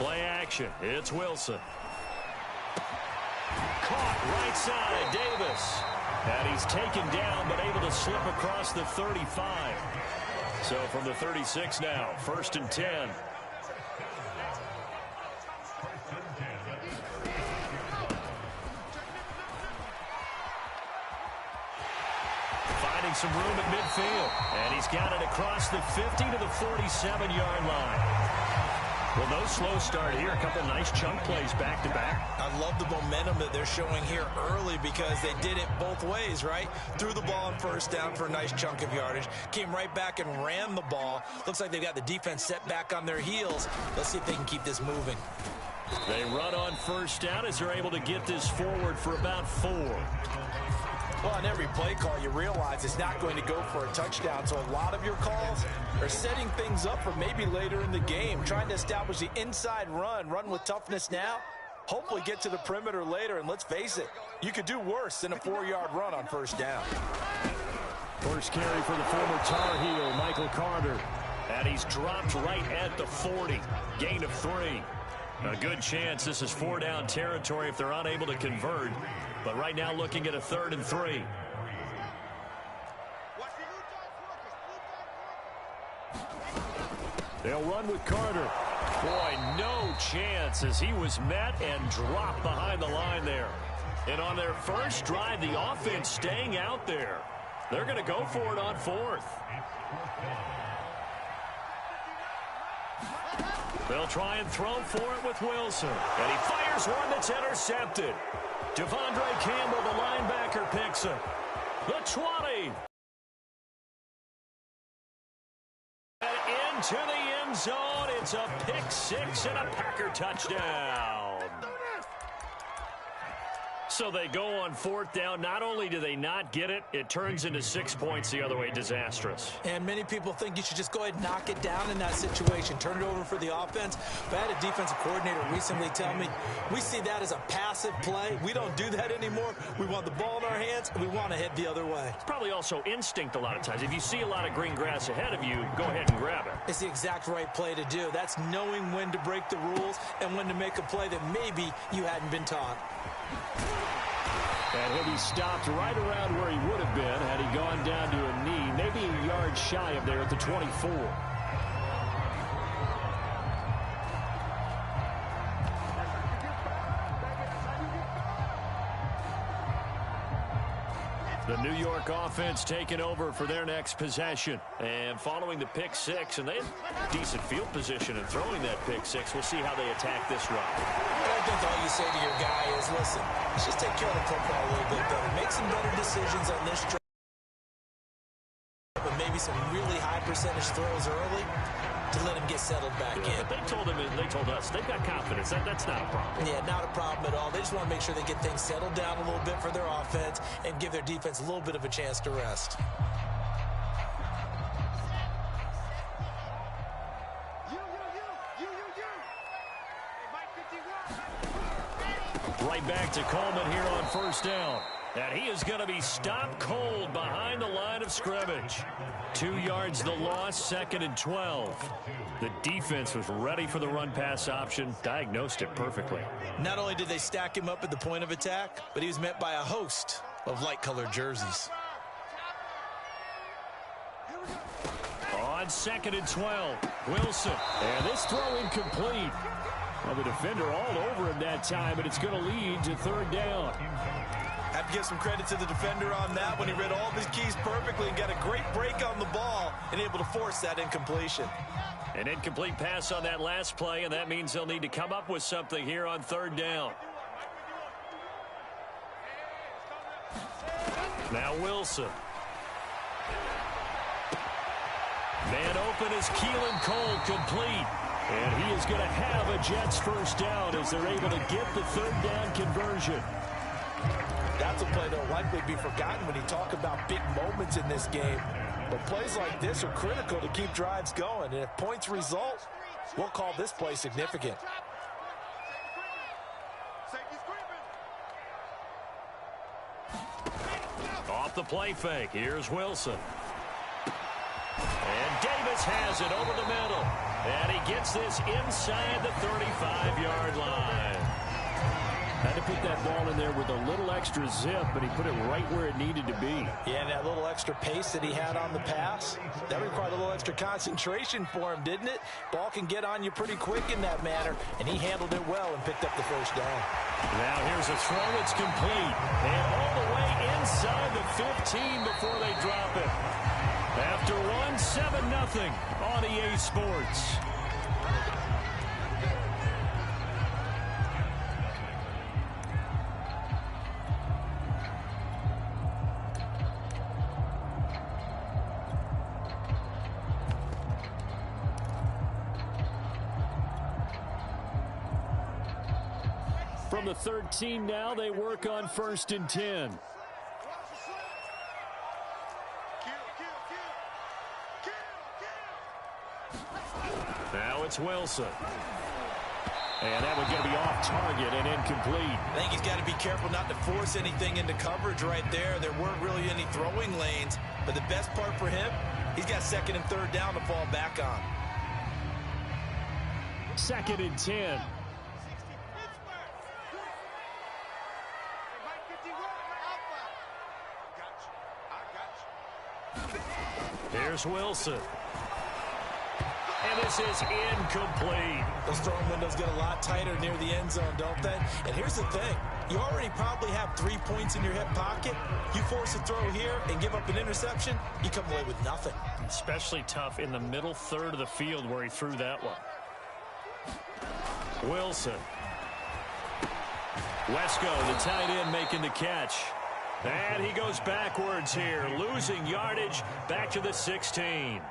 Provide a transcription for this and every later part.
Play action. It's Wilson. Caught right side, Davis. And he's taken down, but able to slip across the 35. So from the 36 now, 1st and 10. Finding some room at midfield. And he's got it across the 50 to the 47-yard line. Well, no slow start here. A couple nice chunk plays back-to-back. I love the momentum that they're showing here early because they did it both ways, right? Threw the ball on 1st down for a nice chunk of yardage. Came right back and ran the ball. Looks like they've got the defense set back on their heels. Let's see if they can keep this moving. They run on 1st down as they're able to get this forward for about 4. Well, on every play call, you realize it's not going to go for a touchdown. So a lot of your calls are setting things up for maybe later in the game, trying to establish the inside run with toughness now, hopefully get to the perimeter later. And let's face it, you could do worse than a 4-yard run on 1st down. First carry for the former Tar Heel, Michael Carter. And he's dropped right at the 40. Gain of 3. A good chance this is 4-down territory if they're unable to convert. But right now looking at a 3rd and 3. They'll run with Carter. Boy, no chance as he was met and dropped behind the line there. And on their first drive, the offense staying out there. They're going to go for it on 4th. They'll try and throw for it with Wilson. And he fires one that's intercepted. Devondre Campbell, the linebacker, picks it. The 20. And into the end zone. It's a pick 6 and a Packer touchdown. So they go on 4th down. Not only do they not get it, it turns into 6 points the other way. Disastrous. And many people think you should just go ahead and knock it down in that situation. Turn it over for the offense. But I had a defensive coordinator recently tell me, we see that as a passive play. We don't do that anymore. We want the ball in our hands, and we want to head the other way. It's probably also instinct a lot of times. If you see a lot of green grass ahead of you, go ahead and grab it. It's the exact right play to do. That's knowing when to break the rules and when to make a play that maybe you hadn't been taught. And he'll be stopped right around where he would have been had he gone down to a knee, maybe a yard shy of there at the 24. The New York offense taking over for their next possession. And following the pick 6, and they have decent field position in throwing that pick 6. We'll see how they attack this run. I think all you say to your guy is, listen, let's just take care of the football a little bit better. Make some better decisions on this drive. But maybe some really high percentage throws early to let him get settled back in. But they told us they've got confidence. That's not a problem. Yeah, not a problem at all. They just want to make sure they get things settled down a little bit for their offense and give their defense a little bit of a chance to rest. Right back to Coleman here on 1st down. And he is going to be stopped cold behind the line of scrimmage. 2 yards the loss, 2nd and 12. The defense was ready for the run-pass option, diagnosed it perfectly. Not only did they stack him up at the point of attack, but he was met by a host of light-colored jerseys. On 2nd and 12, Wilson. And this throw incomplete. Well, the defender all over him that time, but it's going to lead to 3rd down. Have to give some credit to the defender on that when he read all of his keys perfectly and got a great break on the ball and able to force that incompletion. An incomplete pass on that last play, and that means they'll need to come up with something here on 3rd down. Now Wilson. Man open is Keelan Cole, complete. And he is going to have a Jets 1st down as they're able to get the 3rd down conversion. That's a play that will likely be forgotten when you talk about big moments in this game. But plays like this are critical to keep drives going. And if points result, we'll call this play significant. Off the play fake, here's Wilson. And Davis has it over the middle. And he gets this inside the 35-yard line. Had to put that ball in there with a little extra zip, but he put it right where it needed to be. Yeah, and that little extra pace that he had on the pass, that required a little extra concentration for him, didn't it? Ball can get on you pretty quick in that manner, and he handled it well and picked up the first down. Now here's a throw that's complete. And all the way inside the 15 before they drop it. After one, 7-0 on EA Sports. From the 13 now, they work on 1st and 10. Now it's Wilson. And that would get to be off target and incomplete. I think he's got to be careful not to force anything into coverage right there. There weren't really any throwing lanes. But the best part for him, he's got 2nd and 3rd down to fall back on. 2nd and 10. Here's Wilson. And this is incomplete. Those throwing windows get a lot tighter near the end zone, don't they? And here's the thing. You already probably have 3 points in your hip pocket. You force a throw here and give up an interception, you come away with nothing. Especially tough in the middle third of the field where he threw that one. Wilson. Wesco, the tight end, making the catch. And he goes backwards here, losing yardage back to the 16.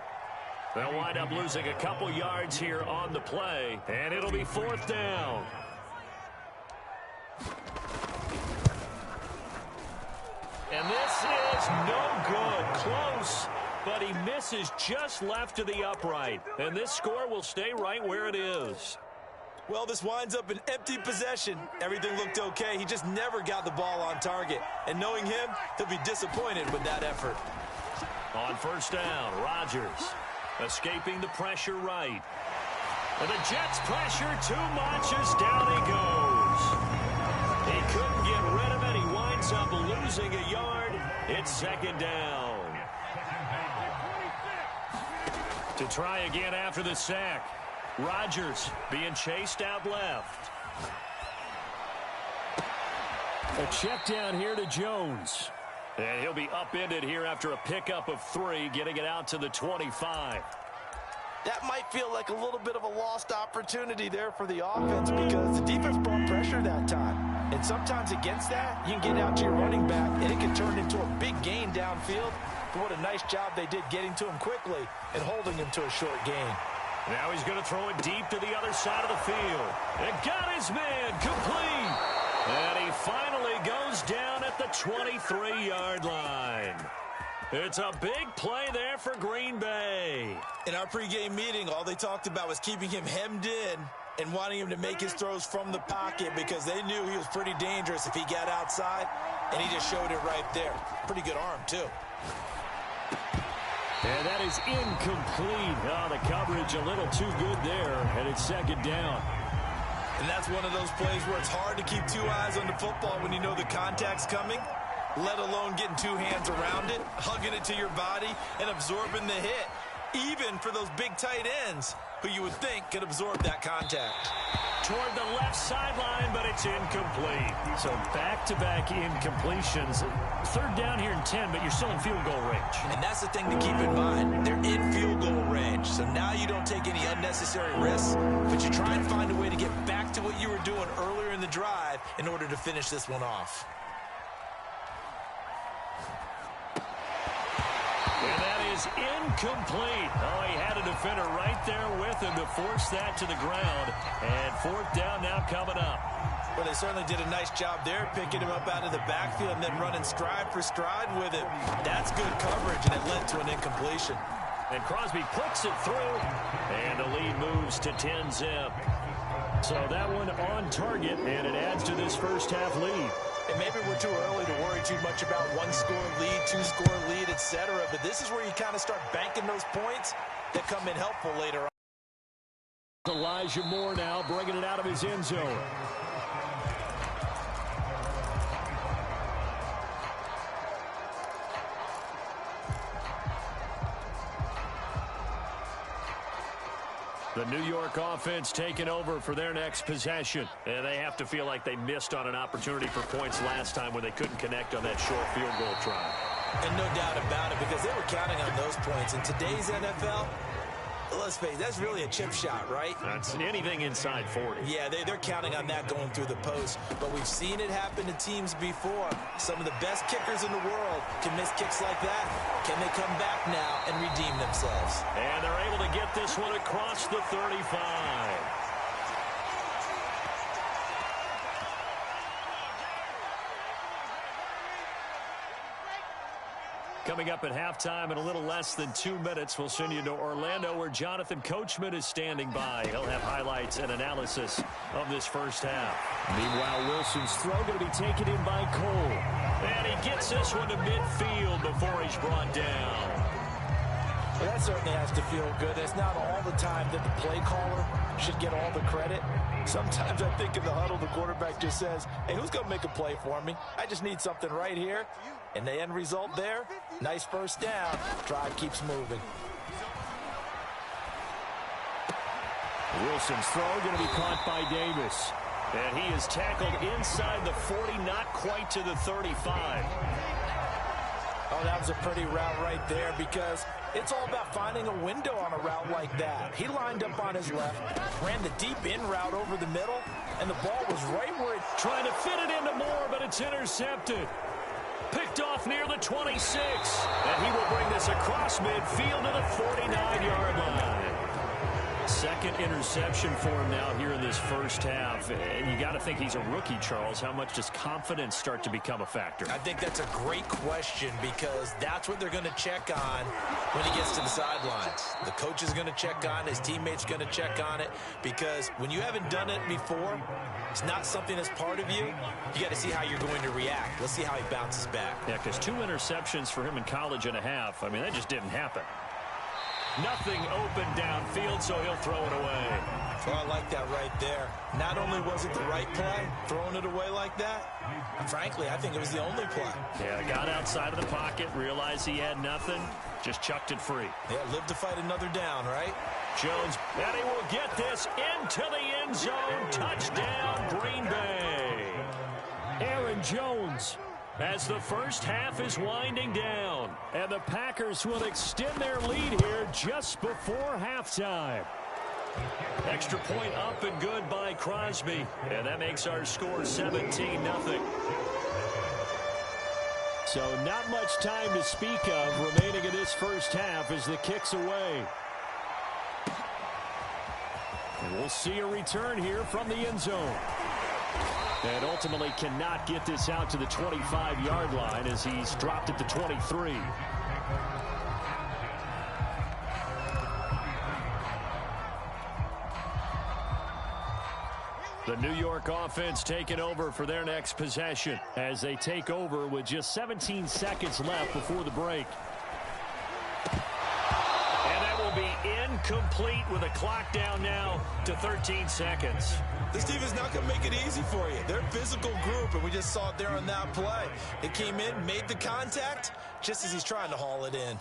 They'll wind up losing a couple yards here on the play, and it'll be 4th down. And this is no good. Close, but he misses just left to the upright. And this score will stay right where it is. Well, this winds up an empty possession. Everything looked okay. He just never got the ball on target. And knowing him, he'll be disappointed with that effort. On 1st down, Rodgers escaping the pressure right. And the Jets pressure too much as down he goes. He couldn't get rid of it. He winds up losing a yard. It's 2nd down. To try again after the sack. Rodgers being chased out left. A check down here to Jones. And he'll be upended here after a pickup of 3, getting it out to the 25. That might feel like a little bit of a lost opportunity there for the offense because the defense brought pressure that time. And sometimes against that, you can get out to your running back, and it can turn into a big gain downfield. But what a nice job they did getting to him quickly and holding him to a short gain. Now he's going to throw it deep to the other side of the field. And got his man complete. And he finally goes down at the 23-yard line. It's a big play there for Green Bay. In our pregame meeting, all they talked about was keeping him hemmed in and wanting him to make his throws from the pocket because they knew he was pretty dangerous if he got outside, and he just showed it right there. Pretty good arm, too. And that is incomplete. Oh, the coverage a little too good there, and it's 2nd down. And that's one of those plays where it's hard to keep 2 eyes on the football when you know the contact's coming, let alone getting 2 hands around it, hugging it to your body, and absorbing the hit, even for those big tight ends who you would think could absorb that contact. Toward the left sideline, but it's incomplete. So back-to-back incompletions. 3rd down here and 10, but you're still in field goal range. And that's the thing to keep in mind. They're in field goal range, so now you don't take any unnecessary risks, but you try and find a way to get back to what you were doing earlier in the drive in order to finish this one off. And that is incomplete. Oh, he had a defender right there with him to force that to the ground. And 4th down now coming up. Well, they certainly did a nice job there, picking him up out of the backfield and then running stride for stride with him. That's good coverage, and it led to an incompletion. And Crosby puts it through, and the lead moves to 10-zip. So that one on target, and it adds to this first-half lead. And maybe we're too early to worry too much about 1-score lead, 2-score lead, etc. But this is where you kind of start banking those points that come in helpful later on. Elijah Moore now bringing it out of his end zone. The New York offense taking over for their next possession. And they have to feel like they missed on an opportunity for points last time when they couldn't connect on that short field goal try. And no doubt about it, because they were counting on those points. In today's NFL, let's face it, that's really a chip shot, right? That's anything inside 40. Yeah, they're counting on that going through the post. But we've seen it happen to teams before. Some of the best kickers in the world can miss kicks like that. Can they come back now and redeem themselves? And they're able to get this one across the 35. Coming up at halftime in a little less than 2 minutes, we'll send you to Orlando where Jonathan Coachman is standing by. He'll have highlights and analysis of this first half. Meanwhile, Wilson's throw going to be taken in by Cole. And he gets this one to midfield before he's brought down. Well, that certainly has to feel good. It's not all the time that the play caller should get all the credit. Sometimes I think in the huddle, the quarterback just says, hey, who's going to make a play for me? I just need something right here. And the end result there, nice first down. Drive keeps moving. Wilson's throw going to be caught by Davis. And he is tackled inside the 40, not quite to the 35. Oh, that was a pretty route right there because it's all about finding a window on a route like that. He lined up on his left, ran the deep in route over the middle, and the ball was right where it... Trying to fit it into Moore, but it's intercepted. Picked off near the 26. And he will bring this across midfield to the 49-yard line. Second interception for him now here in this first half. And you got to think he's a rookie, Charles. How much does confidence start to become a factor? I think that's a great question because that's what they're going to check on when he gets to the sidelines. The coach is going to check on it. His teammates going to check on it because when you haven't done it before, it's not something that's part of you. You got to see how you're going to react. Let's see how he bounces back. Yeah, because 2 interceptions for him in college and a half. I mean, that just didn't happen. Nothing open downfield, so he'll throw it away. Well, I like that right there. Not only was it the right play, throwing it away like that, frankly, I think it was the only play. Yeah, got outside of the pocket, realized he had nothing, just chucked it free. Yeah, live to fight another down, right? Jones, and he will get this into the end zone. Touchdown, Green Bay. Aaron Jones. As the first half is winding down. And the Packers will extend their lead here just before halftime. Extra point up and good by Crosby. And that makes our score 17-0. So not much time to speak of remaining in this first half as the kick's away. And we'll see a return here from the end zone. And ultimately cannot get this out to the 25-yard line as he's dropped at the 23. The New York offense taking over for their next possession as they take over with just 17 seconds left before the break. And that will be incomplete with a clock down now to 13 seconds. This team is not going to make it easy for you. They're a physical group, and we just saw it there on that play. It came in, made the contact, just as he's trying to haul it in.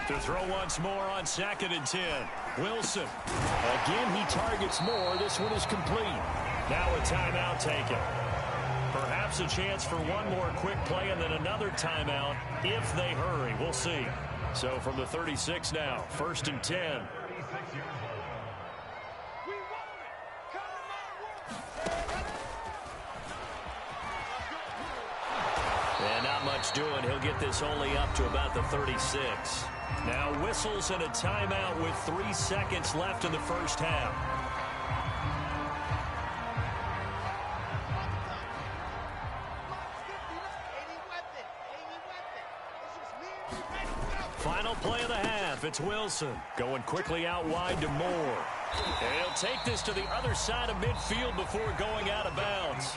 To throw once more on 2nd and 10. Wilson. Again, he targets Moore. This one is complete. Now a timeout taken. Perhaps a chance for one more quick play and then another timeout if they hurry. We'll see. So from the 36 now, 1st and 10. And not much doing. He'll get this only up to about the 36. Now whistles and a timeout with 3 seconds left in the first half. Final play of the half. It's Wilson going quickly out wide to Moore. And he'll take this to the other side of midfield before going out of bounds.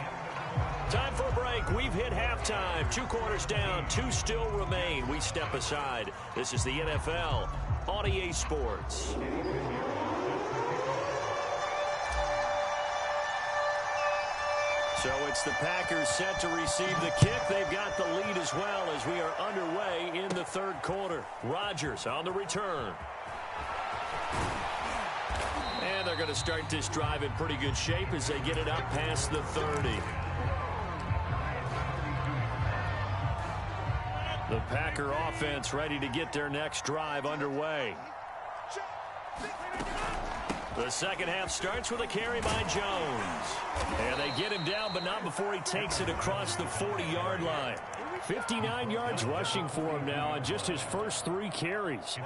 Time for a break. We've hit halftime. 2 quarters down. 2 still remain. We step aside. This is the NFL on EA Sports. So it's the Packers set to receive the kick. They've got the lead as well as we are underway in the third quarter. Rodgers on the return. And they're going to start this drive in pretty good shape as they get it up past the 30. The Packer offense ready to get their next drive underway. The second half starts with a carry by Jones. And they get him down, but not before he takes it across the 40-yard line. 59 yards rushing for him now on just his first 3 carries.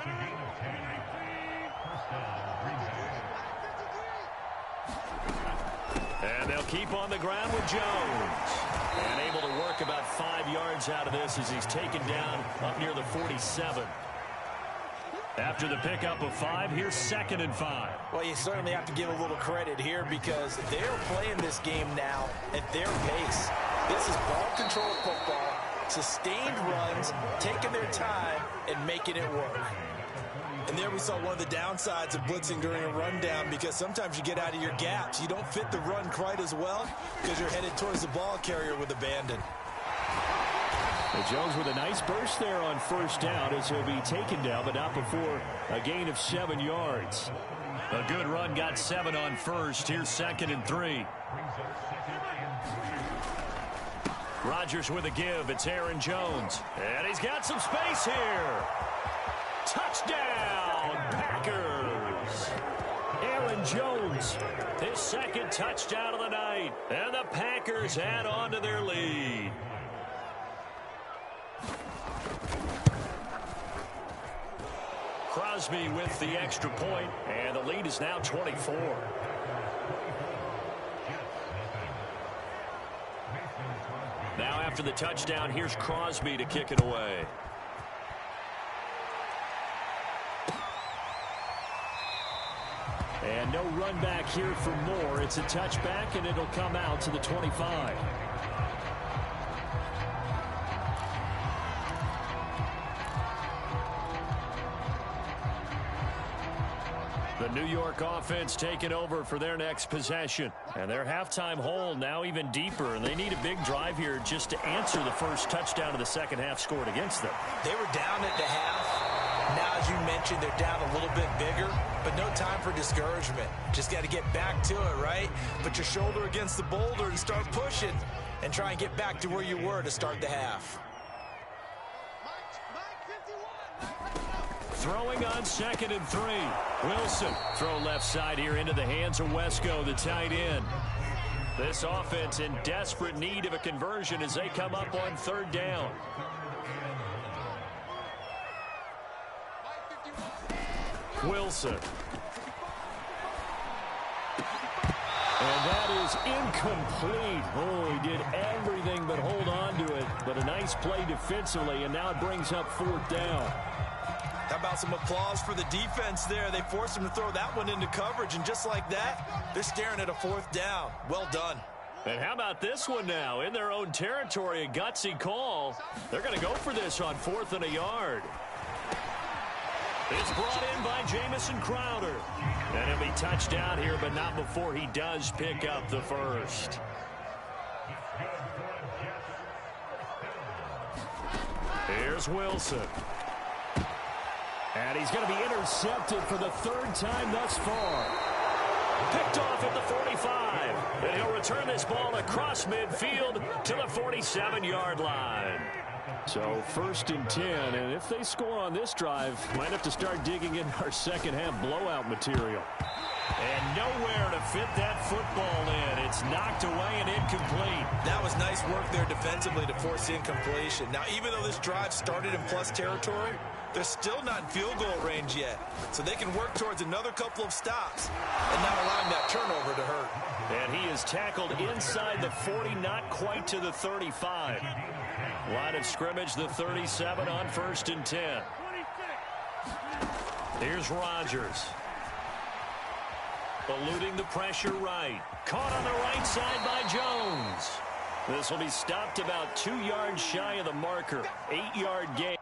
And they'll keep on the ground with Jones. And able to work about 5 yards out of this as he's taken down up near the 47. After the pickup of 5, here's 2nd and 5. Well, you certainly have to give a little credit here because they're playing this game now at their pace. This is ball control football, sustained runs, taking their time, and making it work. And there we saw one of the downsides of blitzing during a rundown because sometimes you get out of your gaps. You don't fit the run quite as well because you're headed towards the ball carrier with abandon. Jones with a nice burst there on first down as he'll be taken down, but not before a gain of 7 yards. A good run, got 7 on first. Here's 2nd and 3. Rodgers with a give. It's Aaron Jones. And he's got some space here. Touchdown, Packers. Aaron Jones, his 2nd touchdown of the night. And the Packers add on to their lead. Crosby with the extra point, and the lead is now 24. Now after the touchdown, here's Crosby to kick it away. And no run back here for Moore. It's a touchback, and it'll come out to the 25. The New York offense taking over for their next possession. And their halftime hole now even deeper, and they need a big drive here just to answer the first touchdown of the second half scored against them. They were down at the half. Now, as you mentioned, they're down a little bit bigger, but no time for discouragement. Just got to get back to it, right? Put your shoulder against the boulder and start pushing and try and get back to where you were to start the half. Throwing on 2nd and 3. Wilson, throw left side here into the hands of Wesco, the tight end. This offense in desperate need of a conversion as they come up on 3rd down. Wilson. And that is incomplete. Oh, he did everything but hold on to it. But a nice play defensively, and now it brings up 4th down. How about some applause for the defense there? They forced him to throw that one into coverage, and just like that, they're staring at a 4th down. Well done. And how about this one now? In their own territory, a gutsy call. They're going to go for this on 4th and a yard. It's brought in by Jamison Crowder. And he'll be touched down here, but not before he does pick up the first. Here's Wilson. And he's going to be intercepted for the 3rd time thus far. Picked off at the 45. And he'll return this ball across midfield to the 47-yard line. So 1st and 10, and if they score on this drive, might have to start digging in our second half blowout material. And nowhere to fit that football in. It's knocked away and incomplete. That was nice work there defensively to force the incompletion. Now, even though this drive started in plus territory, they're still not in field goal range yet. So they can work towards another couple of stops and not allowing that turnover to hurt. And he is tackled inside the 40, not quite to the 35. Line of scrimmage, the 37 on 1st and 10. Here's Rodgers. Eluding the pressure right. Caught on the right side by Jones. This will be stopped about 2 yards shy of the marker. 8-yard gain.